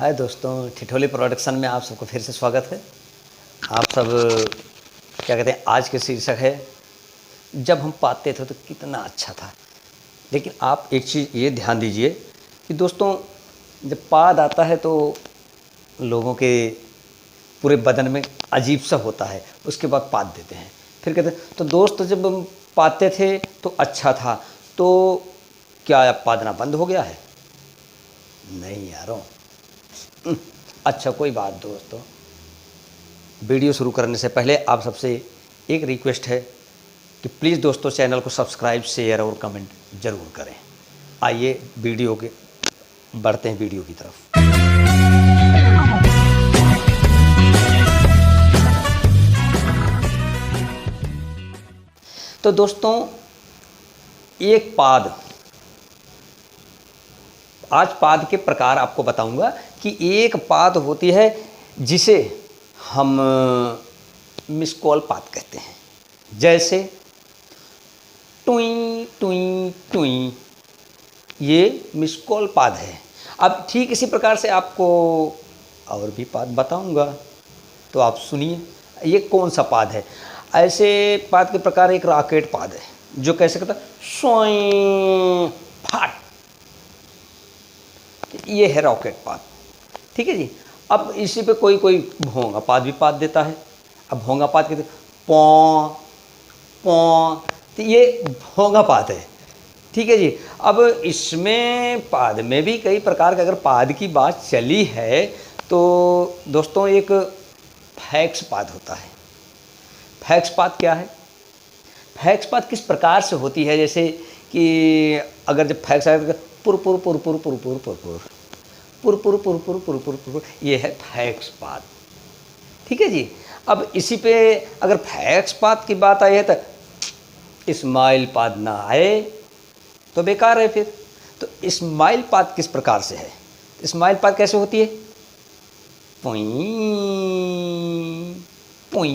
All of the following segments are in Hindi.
हाय दोस्तों, ठिठोली प्रोडक्शन में आप सबको फिर से स्वागत है। आप सब क्या कहते हैं, आज के शीर्षक है जब हम पाते थे तो कितना अच्छा था। लेकिन आप एक चीज़ ये ध्यान दीजिए कि दोस्तों, जब पाद आता है तो लोगों के पूरे बदन में अजीब सा होता है। उसके बाद पाद देते हैं, फिर कहते हैं तो दोस्त जब हम पाते थे तो अच्छा था, तो क्या अब पादना बंद हो गया है? नहीं यारों। अच्छा कोई बात दोस्तों, वीडियो शुरू करने से पहले आप सबसे एक रिक्वेस्ट है कि प्लीज़ दोस्तों चैनल को सब्सक्राइब, शेयर और कमेंट ज़रूर करें। आइए वीडियो के बढ़ते हैं वीडियो की तरफ। तो दोस्तों, एक पाद, आज पाद के प्रकार आपको बताऊंगा कि एक पाद होती है जिसे हम मिस कॉल पाद कहते हैं। जैसे टुई टुई टुई, ये मिस कॉल पाद है। अब ठीक इसी प्रकार से आपको और भी पाद बताऊंगा, तो आप सुनिए ये कौन सा पाद है। ऐसे पाद के प्रकार एक रॉकेट पाद है जो कैसे करता है, स्वयं फाट, ये है रॉकेट पाद। ठीक है जी। अब इसी पे कोई कोई भोंगा पाद भी पाद देता है। अब भोंगा पाद कहते पौ पौ, तो ये भोंगा पाद है। ठीक है जी। अब इसमें पाद में भी कई प्रकार के, अगर पाद की बात चली है तो दोस्तों एक फैक्स पाद होता है। फैक्स पाद क्या है? फैक्स पाद किस प्रकार से होती है, जैसे कि अगर जब फैक्स आए पुर पुर पुर पुर पुर पुर पुर पुर पुर पुर पुर पुर पुर पुर पुर, ये है फैक्स पाद। ठीक है जी। अब इसी पे अगर फैक्स पाद की बात आई है तो स्माइल पाद ना आए तो बेकार है फिर। तो स्माइल पाद किस प्रकार से है? स्माइल पाद कैसे होती है? पुई पुई,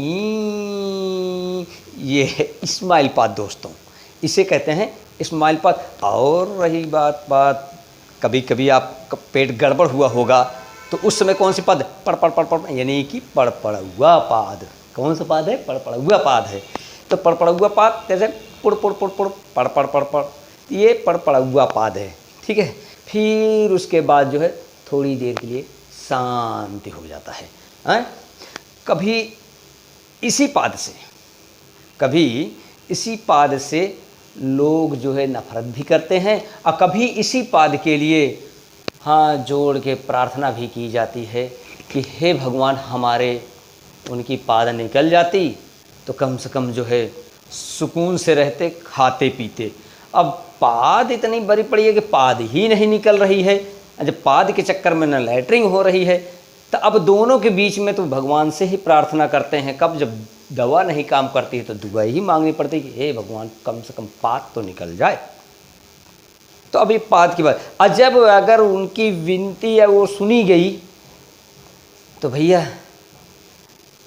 ये है स्माइल पाद दोस्तों, इसे कहते हैं स्माइल पाद। और रही बात कभी कभी आपका पेट गड़बड़ हुआ होगा तो उस समय कौन सी पाद? पड़ पड़, यानी कि पड़पड़ुआ पाद। कौन सा पाद है? पड़पड़ुआ पाद है। तो पड़पड़ुआ पाद जैसे पुड़ पुड़ पुड़ पुड़ पड़ पड़ पड़ पड़, ये पड़पड़ुआ पाद है। ठीक है। फिर उसके बाद जो है थोड़ी देर के लिए शांति हो जाता है। कभी इसी पाद से लोग जो है नफरत भी करते हैं, और कभी इसी पाद के लिए हाथ जोड़ के प्रार्थना भी की जाती है कि हे भगवान, हमारे उनकी पाद निकल जाती तो कम से कम जो है सुकून से रहते, खाते पीते। अब पाद इतनी बड़ी पड़ी है कि पाद ही नहीं निकल रही है। जब पाद के चक्कर में न लैटरिंग हो रही है, तो अब दोनों के बीच में तो भगवान से ही प्रार्थना करते हैं। कब जब दवा नहीं काम करती है तो दुआ ही मांगनी पड़ती है कि हे भगवान, कम से कम पाद तो निकल जाए। तो अभी पाद की बात, जब अगर उनकी विनती है वो सुनी गई तो भैया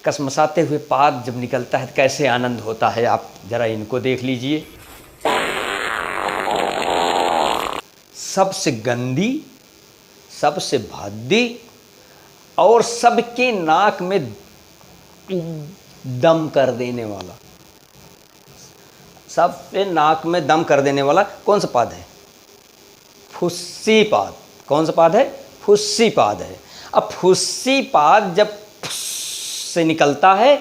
कसमसाते हुए पाद जब निकलता है तो कैसे आनंद होता है, आप जरा इनको देख लीजिए। सबसे गंदी, सबसे भद्दी और सबके नाक में दम कर देने वाला, सबके नाक में दम कर देने वाला कौन सा पाद है? फुस्सी पाद। कौन सा पाद है? फुस्सी पाद है। अब फुस्सी पाद जब से निकलता है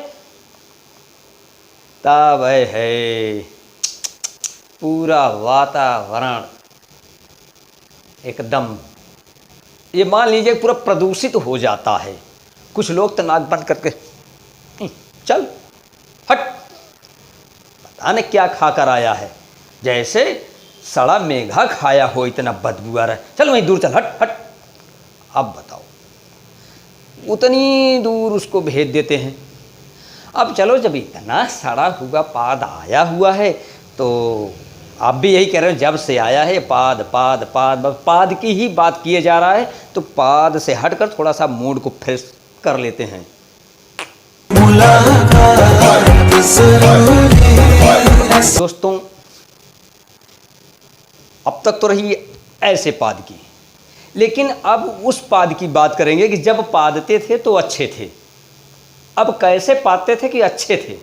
तब है पूरा वातावरण एकदम, ये मान लीजिए पूरा प्रदूषित हो जाता है। कुछ लोग तो नाक बंद करके चल हट, पता नहीं क्या खा कर आया है, जैसे सड़ा मेघा खाया हो, इतना बदबू आ रहा है, चल वहीं दूर चल, हट हट। अब बताओ, उतनी दूर उसको भेज देते हैं। अब चलो, जब इतना सड़ा हुआ पाद आया हुआ है तो आप भी यही कह रहे हो, जब से आया है पाद पाद पाद, पाद की ही बात किए जा रहा है, तो पाद से हटकर थोड़ा सा मूड को फ्रेश कर लेते हैं। दोस्तों, अब तक तो रही ऐसे पाद की, लेकिन अब उस पाद की बात करेंगे कि जब पादते थे तो अच्छे थे। अब कैसे पादते थे कि अच्छे थे?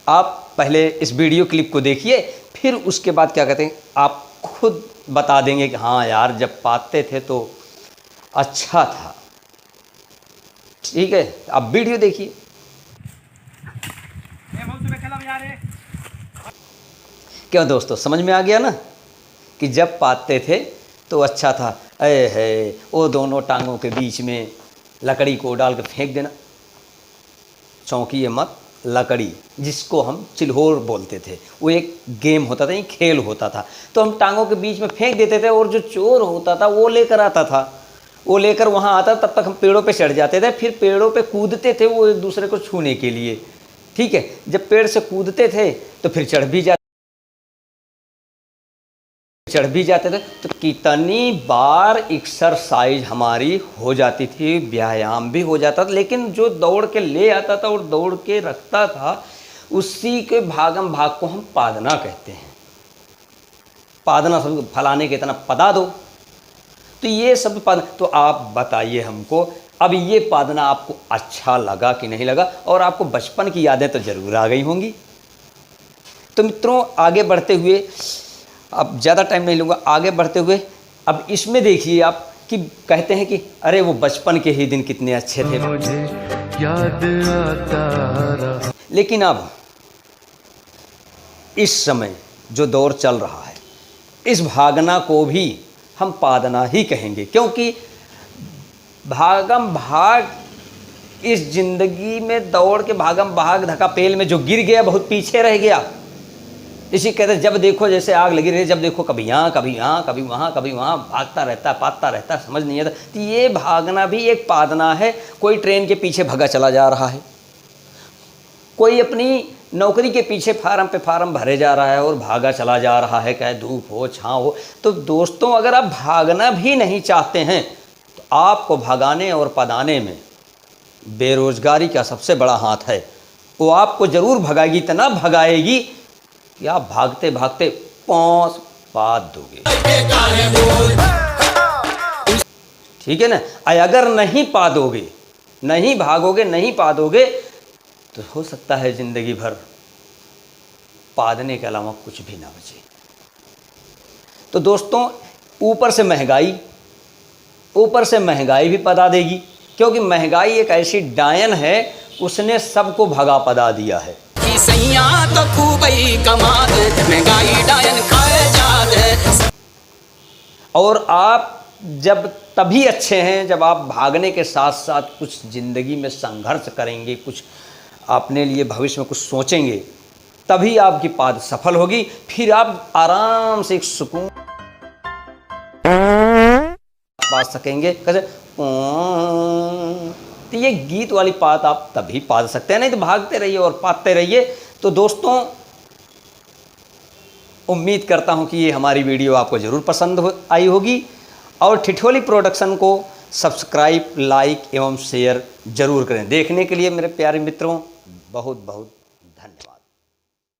आप पहले इस वीडियो क्लिप को देखिए, फिर उसके बाद क्या कहते हैं आप खुद बता देंगे कि हाँ यार जब पादते थे तो अच्छा था। ठीक है, अब वीडियो देखिए। क्या दोस्तों समझ में आ गया ना कि जब पादते थे तो अच्छा था। अरे है वो दोनों टांगों के बीच में लकड़ी को डाल के फेंक देना, चौंकी है मत, लकड़ी जिसको हम चिल्होर बोलते थे, वो एक गेम होता था, एक खेल होता था। तो हम टांगों के बीच में फेंक देते थे और जो चोर होता था वो लेकर आता था, वो लेकर वहाँ आता, तब तक हम पेड़ों पे चढ़ जाते थे, फिर पेड़ों पे कूदते थे वो एक दूसरे को छूने के लिए। ठीक है, जब पेड़ से कूदते थे तो फिर चढ़ भी जाते थे। तो कितनी बार एक्सरसाइज हमारी हो जाती थी, व्यायाम भी हो जाता था। लेकिन जो दौड़ के ले आता था और दौड़ के रखता था, उसी के भागम भाग को हम पादना कहते हैं। पादना सब फलाने के इतना पदा दो, तो ये सब पादना। तो आप बताइए हमको, अब ये पादना आपको अच्छा लगा कि नहीं लगा? और आपको बचपन की यादें तो जरूर आ गई होंगी। तो मित्रों आगे बढ़ते हुए, अब ज़्यादा टाइम नहीं लूँगा, आगे बढ़ते हुए अब इसमें देखिए आप कि कहते हैं कि अरे वो बचपन के ही दिन कितने अच्छे थे, मुझे याद आता रहा। लेकिन अब इस समय जो दौर चल रहा है, इस भागना को भी हम पादना ही कहेंगे, क्योंकि भागम भाग इस जिंदगी में दौड़ के भागम भाग धक्का पेल में जो गिर गया बहुत पीछे रह गया। इसी कहते जब देखो जैसे आग लगी रही, जब देखो कभी यहाँ कभी यहाँ कभी वहाँ कभी वहाँ, भागता रहता पादता रहता, समझ नहीं आता। तो ये भागना भी एक पादना है। कोई ट्रेन के पीछे भगा चला जा रहा है, कोई अपनी नौकरी के पीछे फार्म पे फार्म भरे जा रहा है और भागा चला जा रहा है, चाहे धूप हो छाँव हो। तो दोस्तों अगर आप भागना भी नहीं चाहते हैं तो आपको भगाने और पदाने में बेरोजगारी का सबसे बड़ा हाथ है। वो आपको ज़रूर भगाएगी, इतना भगाएगी कि आप भागते भागते पौंस पाद दोगे। ठीक है ना? अगर नहीं पादोगे, नहीं भागोगे, नहीं पादोगे, तो हो सकता है जिंदगी भर पादने के अलावा कुछ भी ना बचे। तो दोस्तों ऊपर से महंगाई भी पदा देगी, क्योंकि महंगाई एक ऐसी डायन है, उसने सबको भगा पदा दिया है। तो महंगाई डायन खाए जात। और आप जब तभी अच्छे हैं जब आप भागने के साथ साथ कुछ ज़िंदगी में संघर्ष करेंगे, कुछ अपने लिए भविष्य में कुछ सोचेंगे, तभी आपकी पाद सफल होगी। फिर आप आराम से एक सुकून पा सकेंगे। कैसे? तो ये गीत वाली पाद आप तभी पाद सकते हैं, नहीं तो भागते रहिए और पादते रहिए। तो दोस्तों उम्मीद करता हूं कि ये हमारी वीडियो आपको ज़रूर पसंद आई होगी, और ठिठोली प्रोडक्शन को सब्सक्राइब, लाइक एवं शेयर जरूर करें। देखने के लिए मेरे प्यारे मित्रों बहुत बहुत